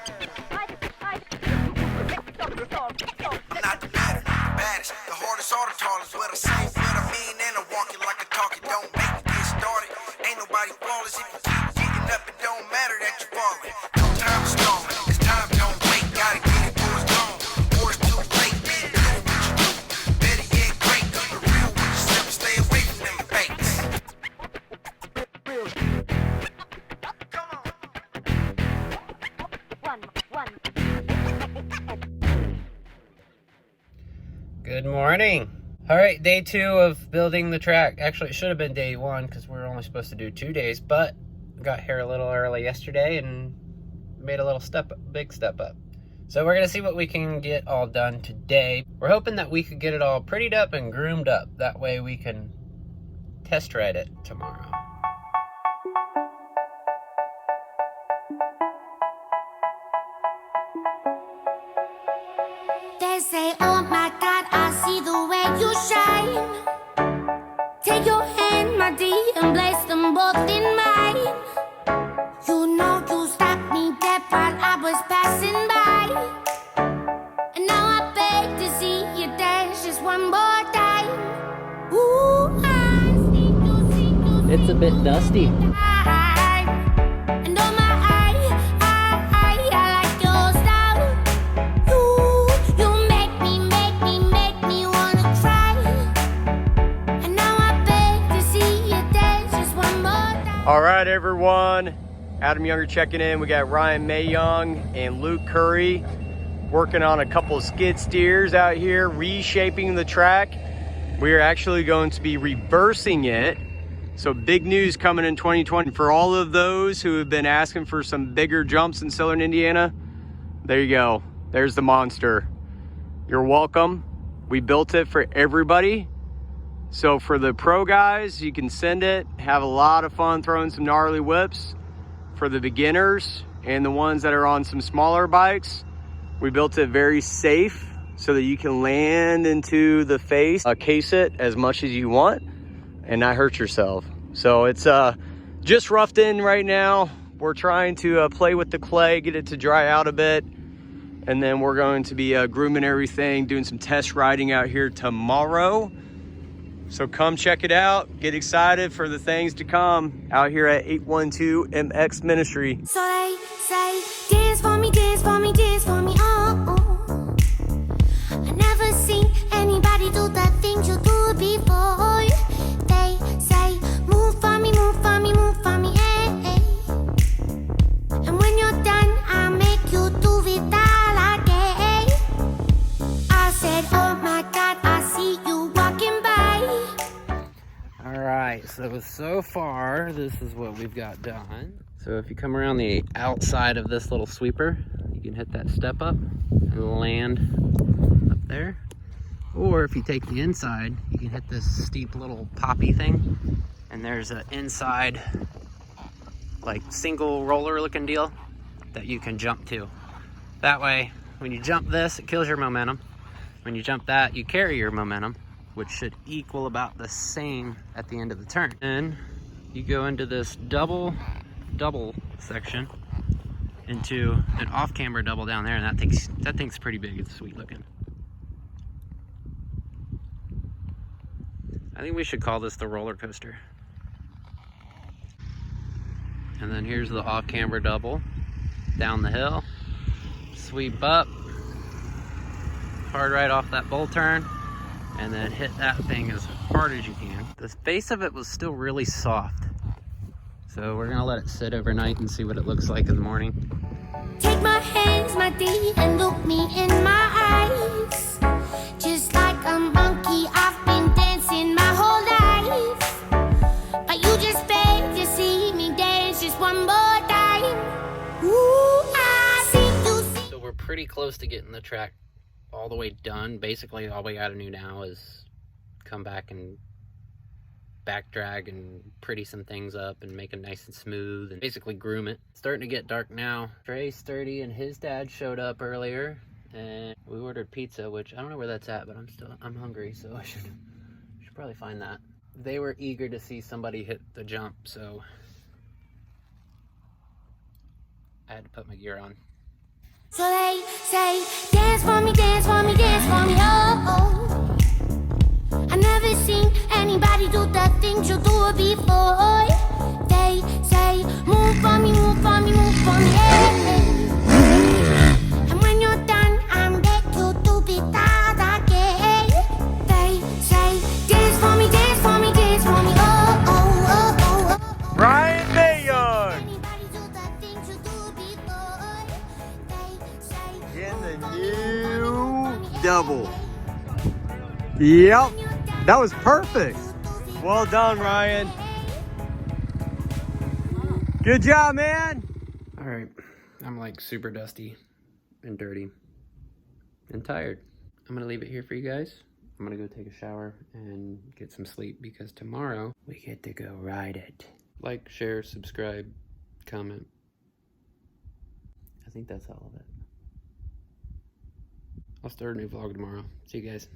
Not the better, the baddest, the hardest, all the tallest. What I say, what I mean, and I walk it like I talk it. Don't make me get started. Ain't nobody flawless. If you keep getting up, it don't matter that you're falling. No time to stall. It's time, don't wait. Gotta get it before it's gone. Before it's too late. Be good at what you do. Better yet, great. Do the real with yourself. Stay away from them fakes. Good morning. All right, day 2 of building the track. Actually, it should have been day 1 because we're only supposed to do 2 days, but got here a little early yesterday and made a little big step up. So we're gonna see what we can get all done today. We're hoping that we could get it all prettied up and groomed up. That way we can test ride it tomorrow. They say, oh my God, I see the way you shine. Take your hand, my dear, and place them both in mine. You know you stopped me dead while I was passing by. And now I beg to see you dance just one more time. Ooh, I see you. It's a bit dusty. And oh my, I like your style. You make me wanna try. And now I beg to see you dance just one more time. All right, everyone. Adam Younger checking in. We got Ryan Meyung and Luke Curry working on a couple of skid steers out here, reshaping the track. We are actually going to be reversing it. So big news coming in 2020. For all of those who have been asking for some bigger jumps in Southern Indiana, there you go. There's the monster. You're welcome. We built it for everybody. So for the pro guys, you can send it, have a lot of fun throwing some gnarly whips. For the beginners and the ones that are on some smaller bikes, we built it very safe so that you can land into the face, case it as much as you want and not hurt yourself. So it's just roughed in right now. We're trying to play with the clay, get it to dry out a bit. And then we're going to be grooming everything, doing some test riding out here tomorrow. So come check it out. Get excited for the things to come out here at 812 MX Ministry. So they say, dance for me, dance for me, dance for me, oh. I never seen anybody do the things you do before. They say, move for me, move for me, move for me, And when you're done, I'll make you do it all again. I said, oh my God, I see you walking by. Alright, so far, this is what we've got done. So if you come around the outside of this little sweeper, you can hit that step up and land up there. Or if you take the inside, you can hit this steep little poppy thing. And there's an inside, like, single roller looking deal that you can jump to. That way, when you jump this, it kills your momentum. When you jump that, you carry your momentum, which should equal about the same at the end of the turn. And you go into this double section into an off-camber double down there, and that thing's pretty big. It's sweet looking. I think we should call this the roller coaster. And then here's the off-camber double down the hill, sweep up, hard right off that bull turn, and then hit that thing as hard as you can. The base of it was still really soft. So we're gonna let it sit overnight and see what it looks like in the morning. Take my hands, my dear, and look me in my eyes. Just like a monkey, I've been dancing my whole life. But you just beg to see me dance just one more time. Ooh, I see you. So we're pretty close to getting the track all the way done. Basically, all we gotta do now is come back and back drag and pretty some things up and make it nice and smooth and basically groom it. It's starting to get dark now. Trey Sturdy and his dad showed up earlier and we ordered pizza, which I don't know where that's at, but I'm hungry, so I should probably find that. They were eager to see somebody hit the jump, so I had to put my gear on. So they say, dance for me, dance for me, dance for me, oh, oh. I never seen anybody do the things you do before. They say, move for me, move for me, move for me, yeah. And when you're done, I'm back you to be that again. They say, dance for me, dance for me, dance for me, oh, oh, oh, oh, oh. Ryan Meyung Anybody do the things you do before. They say, in the new double. Yep, that was perfect. Well done, Ryan. Good job, man. All right, I'm like super dusty and dirty and tired. I'm gonna leave it here for you guys. I'm gonna go take a shower and get some sleep because tomorrow we get to go ride it. Like, share, subscribe, comment. I think that's all of it. I'll start a new vlog tomorrow. See you guys.